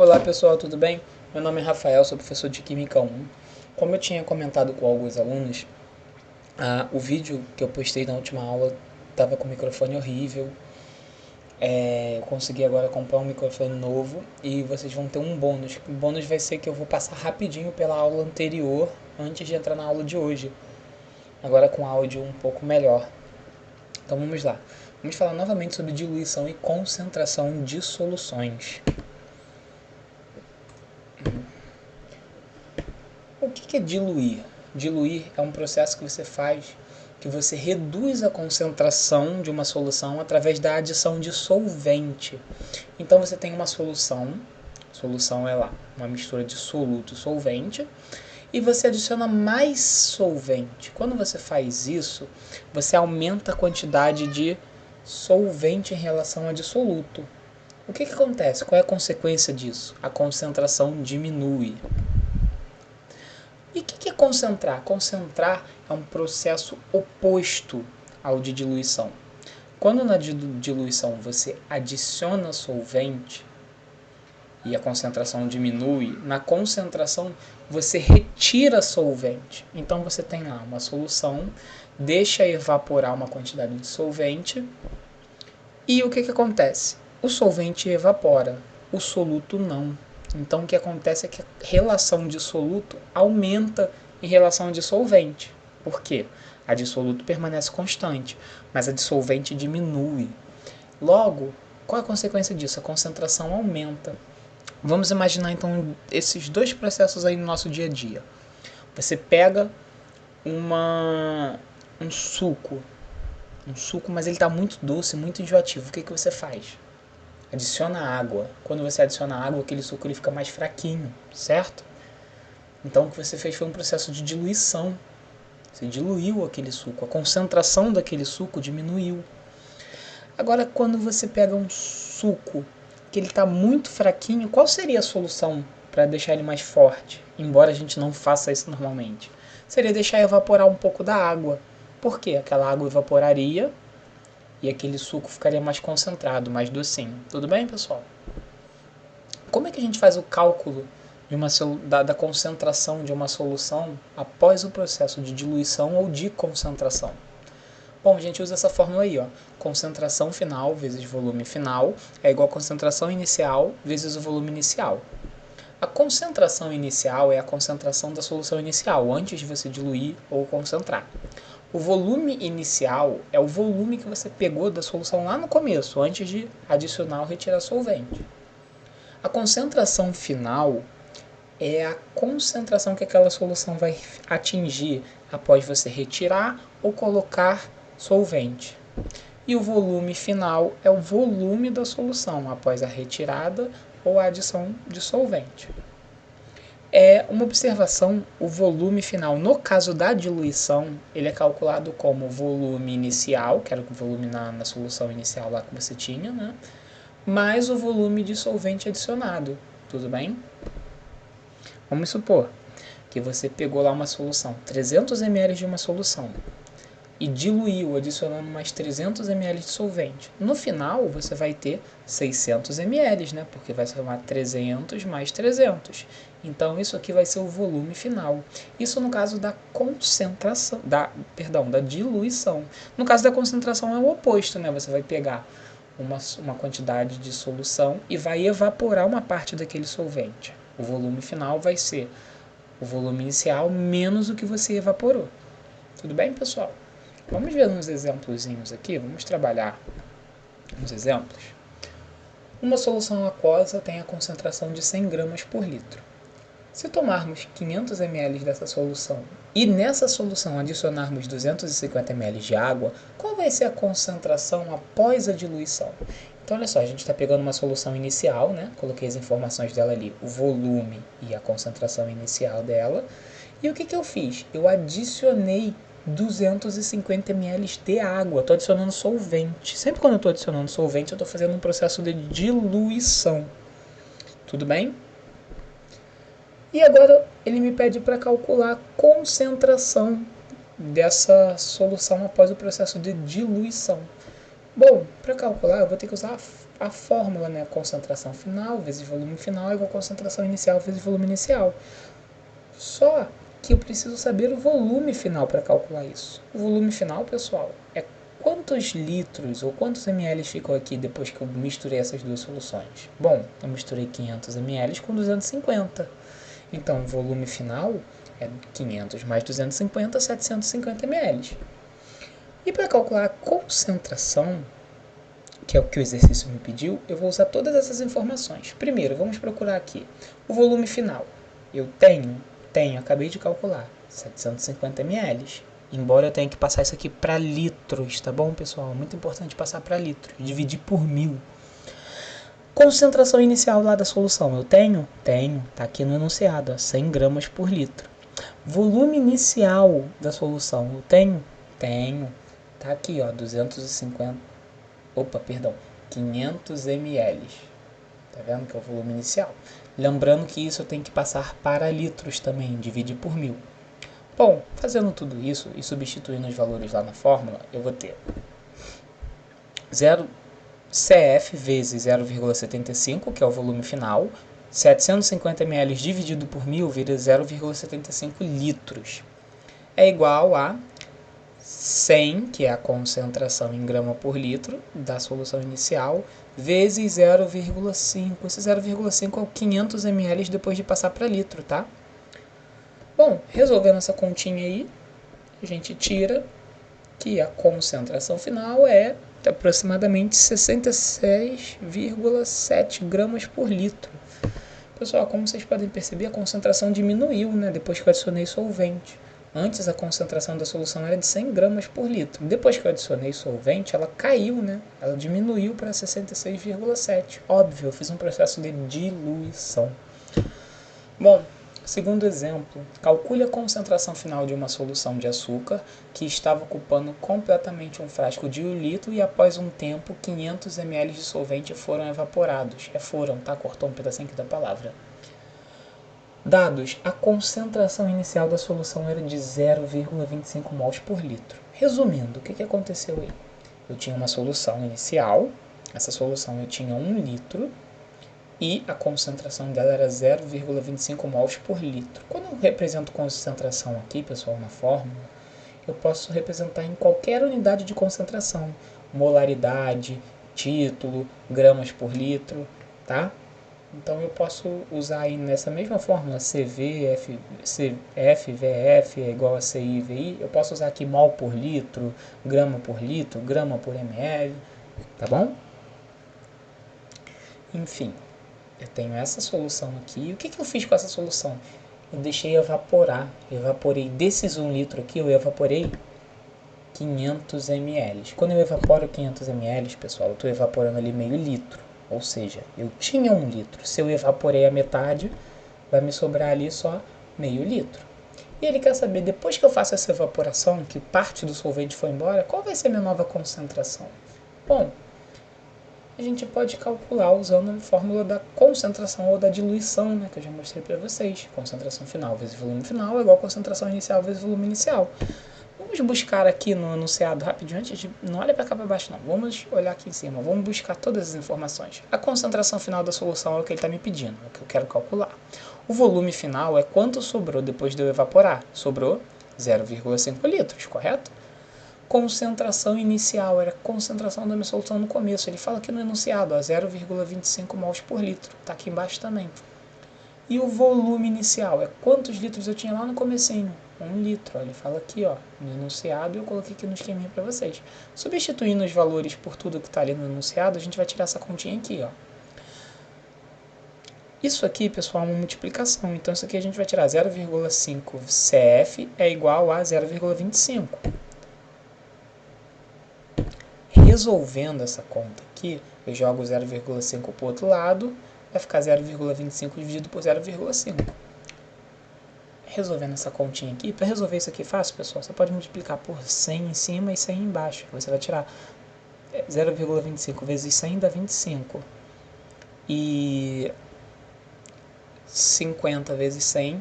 Olá pessoal, tudo bem? Meu nome é Rafael, sou professor de Química 1. Como eu tinha comentado com alguns alunos, o vídeo que eu postei na última aula estava com o microfone horrível. Eu consegui agora comprar um microfone novo e vocês vão ter um bônus. O bônus vai ser que eu vou passar rapidinho pela aula anterior antes de entrar na aula de hoje. Agora com áudio um pouco melhor. Então vamos lá. Vamos falar novamente sobre diluição e concentração de soluções. O que é diluir? Diluir é um processo que você faz, que você reduz a concentração de uma solução através da adição de solvente. Então você tem uma solução é lá, uma mistura de soluto e solvente, e você adiciona mais solvente. Quando você faz isso, você aumenta a quantidade de solvente em relação a dissoluto. O que acontece? Qual é a consequência disso? A concentração diminui. E o que é concentrar? Concentrar é um processo oposto ao de diluição. Quando na diluição você adiciona solvente e a concentração diminui, na concentração você retira solvente. Então você tem lá uma solução, deixa evaporar uma quantidade de solvente e o que acontece? O solvente evapora, o soluto não. Então o que acontece é que a relação de soluto aumenta em relação à dissolvente. Por quê? A dissoluto permanece constante, mas a dissolvente diminui. Logo, qual é a consequência disso? A concentração aumenta. Vamos imaginar então esses dois processos aí no nosso dia a dia. Você pega um suco, mas ele está muito doce, muito enjoativo. O que você faz? Adiciona água. Quando você adiciona água, aquele suco ele fica mais fraquinho, certo? Então o que você fez foi um processo de diluição. Você diluiu aquele suco, a concentração daquele suco diminuiu. Agora, quando você pega um suco que ele está muito fraquinho, qual seria a solução para deixar ele mais forte? Embora a gente não faça isso normalmente. Seria deixar evaporar um pouco da água. Por quê? Aquela água evaporaria e aquele suco ficaria mais concentrado, mais docinho. Tudo bem, pessoal? Como é que a gente faz o cálculo da concentração de uma solução após o processo de diluição ou de concentração? Bom, a gente usa essa fórmula aí, ó. Concentração final vezes volume final é igual a concentração inicial vezes o volume inicial. A concentração inicial é a concentração da solução inicial, antes de você diluir ou concentrar. O volume inicial é o volume que você pegou da solução lá no começo, antes de adicionar ou retirar solvente. A concentração final é a concentração que aquela solução vai atingir após você retirar ou colocar solvente. E o volume final é o volume da solução após a retirada ou a adição de solvente. Uma observação, o volume final, no caso da diluição, ele é calculado como volume inicial, que era o volume na solução inicial lá que você tinha, né? Mais o volume de solvente adicionado, tudo bem? Vamos supor que você pegou lá uma solução, 300 ml de uma solução, e diluiu, adicionando mais 300 ml de solvente. No final, você vai ter 600 ml, né? Porque vai somar 300 mais 300. Então, isso aqui vai ser o volume final. Isso no caso da concentração, da diluição. No caso da concentração é o oposto, né? Você vai pegar uma quantidade de solução e vai evaporar uma parte daquele solvente. O volume final vai ser o volume inicial menos o que você evaporou. Tudo bem, pessoal? Vamos ver uns exemplozinhos aqui, vamos trabalhar uns exemplos. Uma solução aquosa tem a concentração de 100 gramas por litro. Se tomarmos 500 ml dessa solução e nessa solução adicionarmos 250 ml de água, qual vai ser a concentração após a diluição? Então, olha só, a gente está pegando uma solução inicial, né? Coloquei as informações dela ali, o volume e a concentração inicial dela. E o que eu fiz? Eu adicionei 250 ml de água, estou adicionando solvente. Sempre quando eu estou adicionando solvente, eu estou fazendo um processo de diluição. Tudo bem? E agora ele me pede para calcular a concentração dessa solução após o processo de diluição. Bom, para calcular eu vou ter que usar a fórmula, né? Concentração final vezes volume final é igual a concentração inicial vezes volume inicial. Só que eu preciso saber o volume final para calcular isso. O volume final, pessoal, é quantos litros ou quantos ml ficam aqui depois que eu misturei essas duas soluções. Bom, eu misturei 500 ml com 250. Então, o volume final é 500 mais 250, 750 ml. E para calcular a concentração, que é o que o exercício me pediu, eu vou usar todas essas informações. Primeiro, vamos procurar aqui o volume final. Eu tenho, acabei de calcular, 750 ml. Embora eu tenha que passar isso aqui para litros, tá bom, pessoal? Muito importante passar para litros, dividir por 1000. Concentração inicial lá da solução, eu tenho? Tenho, tá aqui no enunciado, ó, 100 gramas por litro. Volume inicial da solução, eu tenho? Tenho, tá aqui, ó, 500 ml. Tá vendo que é o volume inicial? Lembrando que isso eu tenho que passar para litros também, dividir por 1000. Bom, fazendo tudo isso e substituindo os valores lá na fórmula, eu vou ter 0 CF vezes 0,75, que é o volume final. 750 ml dividido por 1000 vira 0,75 litros. É igual a 100, que é a concentração em grama por litro da solução inicial, vezes 0,5. Esse 0,5 é o 500 ml depois de passar para litro, tá? Bom, resolvendo essa continha aí, a gente tira que a concentração final é aproximadamente 66,7 gramas por litro. Pessoal, como vocês podem perceber, a concentração diminuiu, né, depois que eu adicionei solvente. Antes a concentração da solução era de 100 gramas por litro. Depois que eu adicionei solvente, ela caiu, né? Ela diminuiu para 66,7. Óbvio, eu fiz um processo de diluição. Bom, segundo exemplo, calcule a concentração final de uma solução de açúcar que estava ocupando completamente um frasco de 1 litro e após um tempo 500 ml de solvente foram evaporados. Tá? Cortou um pedacinho aqui da palavra. Dados, a concentração inicial da solução era de 0,25 mols por litro. Resumindo, o que aconteceu aí? Eu tinha uma solução inicial, essa solução eu tinha 1 litro, e a concentração dela era 0,25 mols por litro. Quando eu represento concentração aqui, pessoal, na fórmula, eu posso representar em qualquer unidade de concentração, molaridade, título, gramas por litro, tá? Então eu posso usar aí nessa mesma fórmula CV, F, VF é igual a CI, VI, eu posso usar aqui mol por litro, grama por ml, tá bom? Enfim, eu tenho essa solução aqui. E o que eu fiz com essa solução? Eu deixei evaporar. Eu evaporei desses 1 litro aqui, eu evaporei 500 ml. Quando eu evaporo 500 ml, pessoal, eu estou evaporando ali meio litro. Ou seja, eu tinha 1 litro. Se eu evaporei a metade, vai me sobrar ali só meio litro. E ele quer saber, depois que eu faço essa evaporação, que parte do solvente foi embora, qual vai ser a minha nova concentração? Bom, a gente pode calcular usando a fórmula da concentração ou da diluição, né, que eu já mostrei para vocês. Concentração final vezes volume final é igual a concentração inicial vezes volume inicial. Vamos buscar aqui no enunciado rapidinho, antes de... Não olha para cá para baixo não, vamos olhar aqui em cima, vamos buscar todas as informações. A concentração final da solução é o que ele está me pedindo, é o que eu quero calcular. O volume final é quanto sobrou depois de eu evaporar. Sobrou 0,5 litros, correto? Concentração inicial era a concentração da minha solução no começo. Ele fala aqui no enunciado, 0,25 mols por litro, está aqui embaixo também. E o volume inicial é quantos litros eu tinha lá no comecinho? 1 litro, ó, ele fala aqui, ó, no enunciado, e eu coloquei aqui no esqueminha para vocês. Substituindo os valores por tudo que está ali no enunciado, a gente vai tirar essa continha aqui, ó. Isso aqui, pessoal, é uma multiplicação, então isso aqui a gente vai tirar 0,5 CF é igual a 0,25. Resolvendo essa conta aqui, eu jogo 0,5 para o outro lado, vai ficar 0,25 dividido por 0,5. Resolvendo essa continha aqui, para resolver isso aqui fácil, pessoal, você pode multiplicar por 100 em cima e 100 embaixo. Você vai tirar 0,25 vezes 100 dá 25. E 50 vezes 100,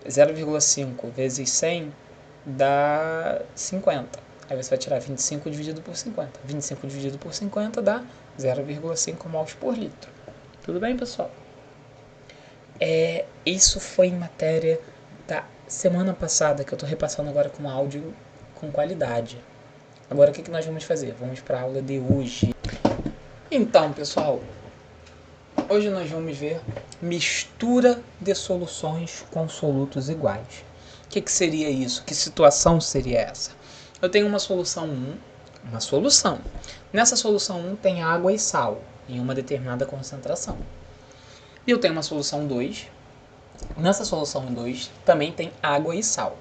0,5 vezes 100 dá 50. Aí você vai tirar 25 dividido por 50. 25 dividido por 50 dá 0,5 mols por litro. Tudo bem, pessoal? Isso foi em matéria da semana passada, que eu estou repassando agora com áudio com qualidade. Agora o que nós vamos fazer? Vamos para a aula de hoje. Então, pessoal, hoje nós vamos ver mistura de soluções com solutos iguais. O que seria isso? Que situação seria essa? Eu tenho uma solução 1, uma solução. Nessa solução 1 tem água e sal em uma determinada concentração. E eu tenho uma solução 2. Nessa solução 2 também tem água e sal.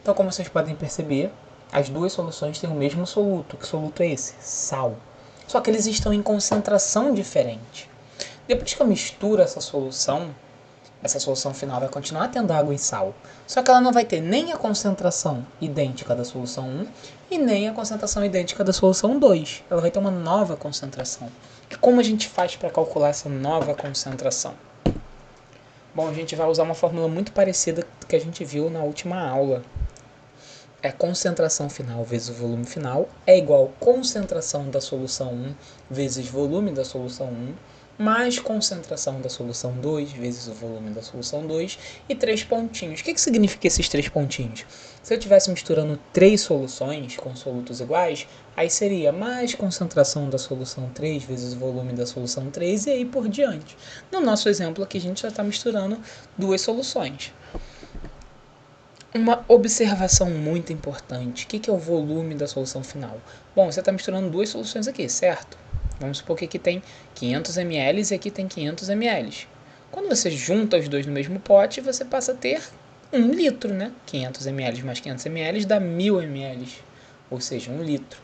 Então, como vocês podem perceber, as duas soluções têm o mesmo soluto. Que soluto é esse? Sal. Só que eles estão em concentração diferente. Depois que eu misturo essa solução final vai continuar tendo água e sal. Só que ela não vai ter nem a concentração idêntica da solução 1 e nem a concentração idêntica da solução 2. Ela vai ter uma nova concentração. E como a gente faz para calcular essa nova concentração? Bom, a gente vai usar uma fórmula muito parecida que a gente viu na última aula. Concentração final vezes o volume final é igual a concentração da solução 1 vezes volume da solução 1, mais concentração da solução 2 vezes o volume da solução 2 e 3 pontinhos. O que significa esses 3 pontinhos? Se eu estivesse misturando 3 soluções com solutos iguais, aí seria mais concentração da solução 3 vezes o volume da solução 3 e aí por diante. No nosso exemplo aqui a gente já está misturando 2 soluções. Uma observação muito importante. O que é o volume da solução final? Bom, você está misturando 2 soluções aqui, certo? Vamos supor que aqui tem 500 ml e aqui tem 500 ml. Quando você junta os dois no mesmo pote, você passa a ter 1 litro, né? 500 ml mais 500 ml dá 1000 ml, ou seja, 1 litro.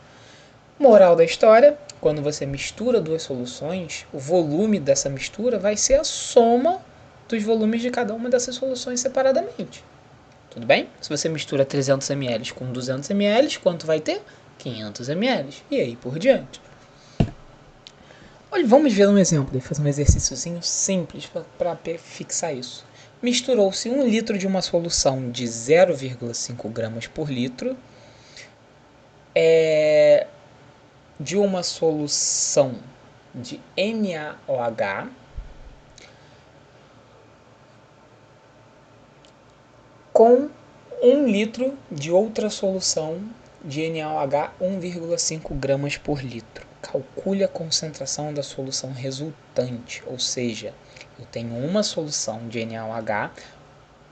Moral da história, quando você mistura 2 soluções, o volume dessa mistura vai ser a soma dos volumes de cada uma dessas soluções separadamente. Tudo bem? Se você mistura 300 ml com 200 ml, quanto vai ter? 500 ml. E aí por diante. Olha, vamos ver um exemplo, fazer um exercíciozinho simples para fixar isso. Misturou-se 1 litro de uma solução de 0,5 gramas por litro de uma solução de NaOH com 1 litro de outra solução de NaOH 1,5 gramas por litro. Calcule a concentração da solução resultante, ou seja, eu tenho uma solução de NaOH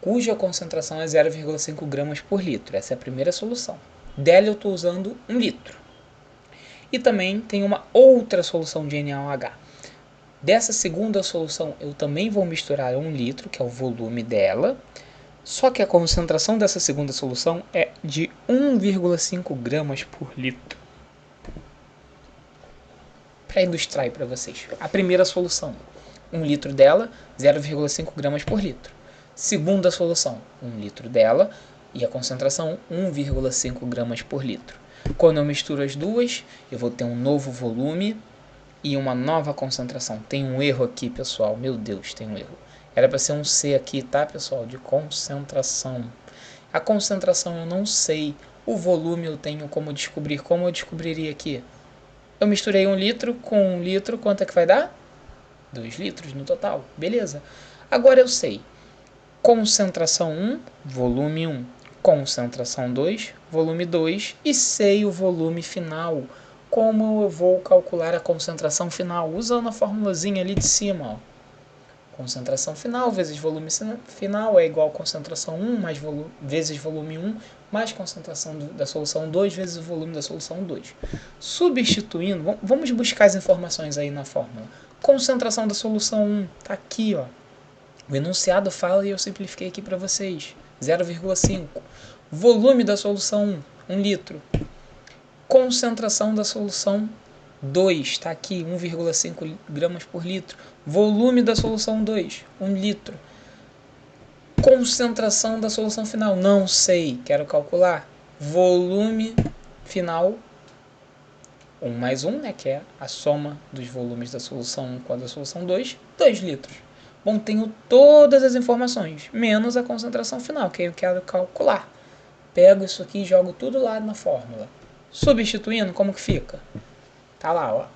cuja concentração é 0,5 gramas por litro. Essa é a primeira solução. Dela eu estou usando 1 litro. E também tem uma outra solução de NaOH. Dessa segunda solução eu também vou misturar 1 litro, que é o volume dela, só que a concentração dessa segunda solução é de 1,5 gramas por litro. Para ilustrar aí para vocês. A primeira solução, 1 litro dela, 0,5 gramas por litro. Segunda solução, 1 litro dela e a concentração 1,5 gramas por litro. Quando eu misturo as duas, eu vou ter um novo volume e uma nova concentração. Tem um erro aqui, pessoal. Meu Deus, tem um erro. Era para ser um C aqui, tá, pessoal? De concentração. A concentração eu não sei. O volume eu tenho como descobrir. Como eu descobriria aqui? Eu misturei 1 litro com 1 litro. Quanto é que vai dar? 2 litros no total. Beleza. Agora eu sei. Concentração 1, volume 1. Concentração 2, volume 2. E sei o volume final. Como eu vou calcular a concentração final? Usando a formulazinha ali de cima, ó. Concentração final vezes volume final é igual a concentração 1 vezes volume 1 mais concentração da solução 2 vezes o volume da solução 2. Substituindo, vamos buscar as informações aí na fórmula. Concentração da solução 1 está aqui, ó. O enunciado fala e eu simplifiquei aqui para vocês. 0,5. Volume da solução 1, 1 litro. Concentração da solução 2, está aqui, 1,5 gramas por litro. Volume da solução 2, 1 litro. Concentração da solução final, não sei, quero calcular. Volume final, 1 mais 1, né, que é a soma dos volumes da solução 1 com a da solução 2, 2 litros. Bom, tenho todas as informações, menos a concentração final, que eu quero calcular. Pego isso aqui e jogo tudo lá na fórmula. Substituindo, como que fica? Tá lá, ó.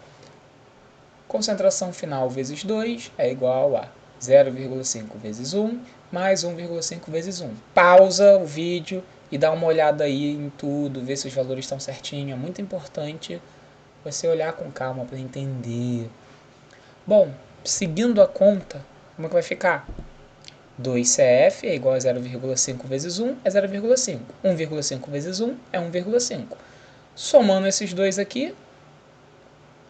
Concentração final vezes 2 é igual a 0,5 vezes 1 mais 1,5 vezes 1. Pausa o vídeo e dá uma olhada aí em tudo, ver se os valores estão certinhos. É muito importante você olhar com calma para entender. Bom, seguindo a conta, como é que vai ficar? 2CF é igual a 0,5 vezes 1 é 0,5. 1,5 vezes 1 é 1,5. Somando esses dois aqui,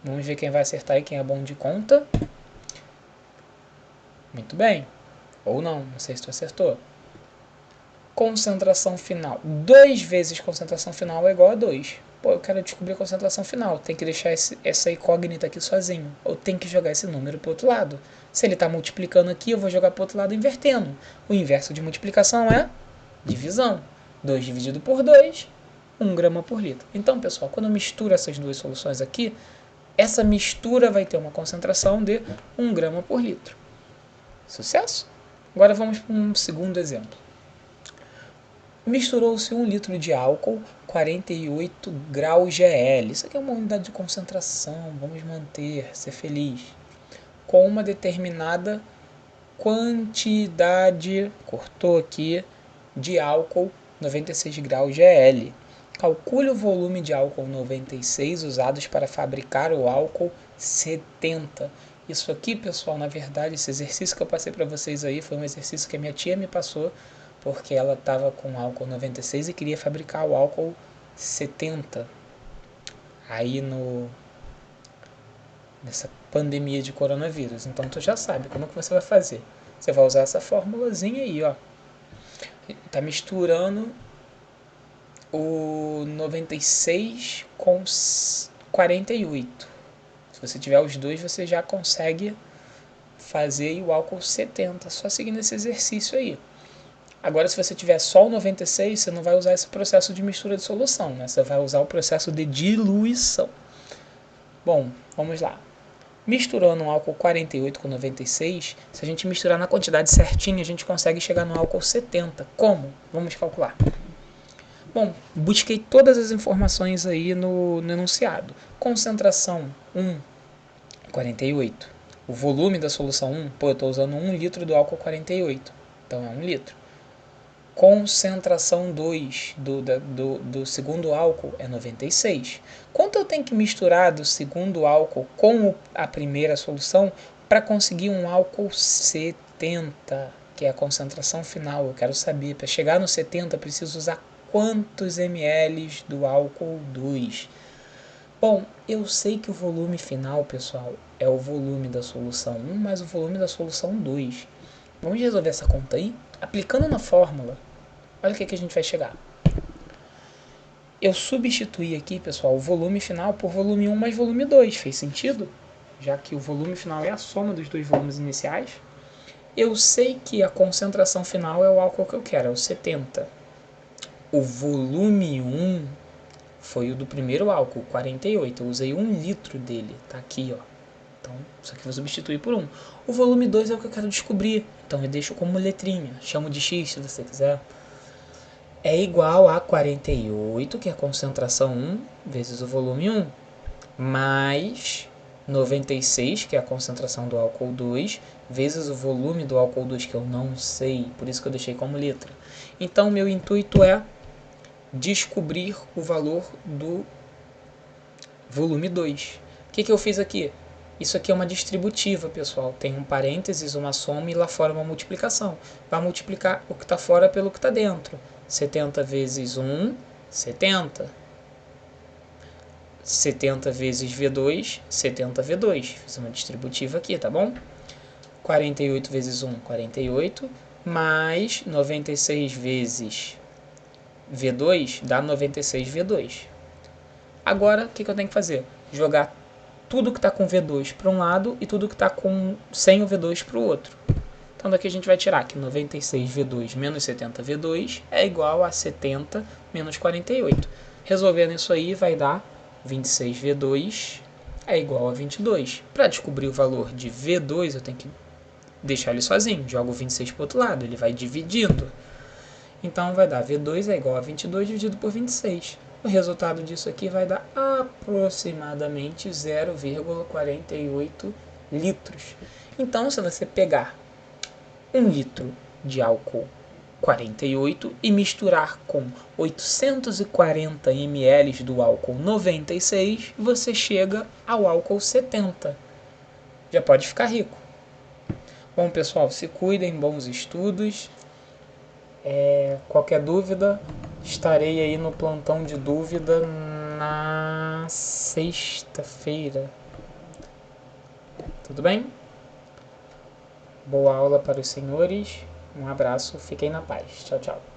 vamos ver quem vai acertar e quem é bom de conta. Muito bem. Ou não sei se tu acertou. Concentração final. 2 vezes concentração final é igual a 2. Pô, eu quero descobrir a concentração final. Tem que deixar essa incógnita aqui sozinho. Ou tem que jogar esse número para o outro lado. Se ele está multiplicando aqui, eu vou jogar para o outro lado invertendo. O inverso de multiplicação é divisão. 2 dividido por 2, 1 grama por litro. Então, pessoal, quando eu misturo essas duas soluções aqui, essa mistura vai ter uma concentração de 1 grama por litro. Sucesso? Agora vamos para um segundo exemplo. Misturou-se 1 litro de álcool, 48 graus GL. Isso aqui é uma unidade de concentração, vamos manter, ser feliz. Com uma determinada quantidade, cortou aqui, de álcool, 96 graus GL. Calcule o volume de álcool 96 usados para fabricar o álcool 70. Isso aqui, pessoal, na verdade, esse exercício que eu passei para vocês aí foi um exercício que a minha tia me passou, porque ela estava com álcool 96 e queria fabricar o álcool 70. Aí nessa pandemia de coronavírus. Então tu já sabe como que você vai fazer. Você vai usar essa formulazinha aí, ó. Tá misturando o 96 com 48. Se você tiver os dois, você já consegue fazer o álcool 70, só seguindo esse exercício aí. Agora, se você tiver só o 96, você não vai usar esse processo de mistura de solução, né? Você vai usar o processo de diluição. Bom, vamos lá. Misturando um álcool 48 com 96, se a gente misturar na quantidade certinha, a gente consegue chegar no álcool 70. Como? Vamos calcular. Bom, busquei todas as informações aí no enunciado. Concentração 1, 48. O volume da solução 1, pô, eu estou usando 1 litro do álcool 48, então é 1 litro. Concentração 2 do segundo álcool é 96. Quanto eu tenho que misturar do segundo álcool com a primeira solução para conseguir um álcool 70, que é a concentração final? Eu quero saber, para chegar no 70, eu preciso usar quantos ml do álcool 2? Bom, eu sei que o volume final, pessoal, é o volume da solução 1 mais o volume da solução 2. Vamos resolver essa conta aí? Aplicando na fórmula, olha o que a gente vai chegar. Eu substituí aqui, pessoal, o volume final por volume 1 mais volume 2. Fez sentido? Já que o volume final é a soma dos dois volumes iniciais. Eu sei que a concentração final é o álcool que eu quero, é o 70. O volume 1 foi o do primeiro álcool, 48. Eu usei 1 litro dele, tá aqui, ó. Então, isso aqui eu vou substituir por 1. O volume 2 é o que eu quero descobrir. Então, eu deixo como letrinha. Chamo de X, se você quiser. É igual a 48, que é a concentração 1, vezes o volume 1. Mais 96, que é a concentração do álcool 2, vezes o volume do álcool 2, que eu não sei. Por isso que eu deixei como letra. Então, meu intuito é descobrir o valor do volume 2. O que eu fiz aqui? Isso aqui é uma distributiva, pessoal. Tem um parênteses, uma soma e lá fora uma multiplicação. Vai multiplicar o que está fora pelo que está dentro. 70 vezes 1, 70. 70 vezes V2, 70 V2. Fiz uma distributiva aqui, tá bom? 48 vezes 1, 48. Mais 96 vezes V2 dá 96 V2. Agora, o que eu tenho que fazer? Jogar tudo que está com V2 para um lado e tudo que está sem o V2 para o outro. Então, daqui a gente vai tirar que 96 V2 menos 70 V2 é igual a 70 menos 48. Resolvendo isso aí, vai dar 26 V2 é igual a 22. Para descobrir o valor de V2, eu tenho que deixar ele sozinho. Jogo 26 para o outro lado, ele vai dividindo. Então, vai dar V2 é igual a 22 dividido por 26. o resultado disso aqui vai dar aproximadamente 0,48 litros. Então, se você pegar 1 litro de álcool 48 e misturar com 840 ml do álcool 96, você chega ao álcool 70. Já pode ficar rico. Bom, pessoal, se cuidem, bons estudos. Qualquer dúvida, estarei aí no plantão de dúvida na sexta-feira. Tudo bem? Boa aula para os senhores. Um abraço, fiquem na paz. Tchau, tchau.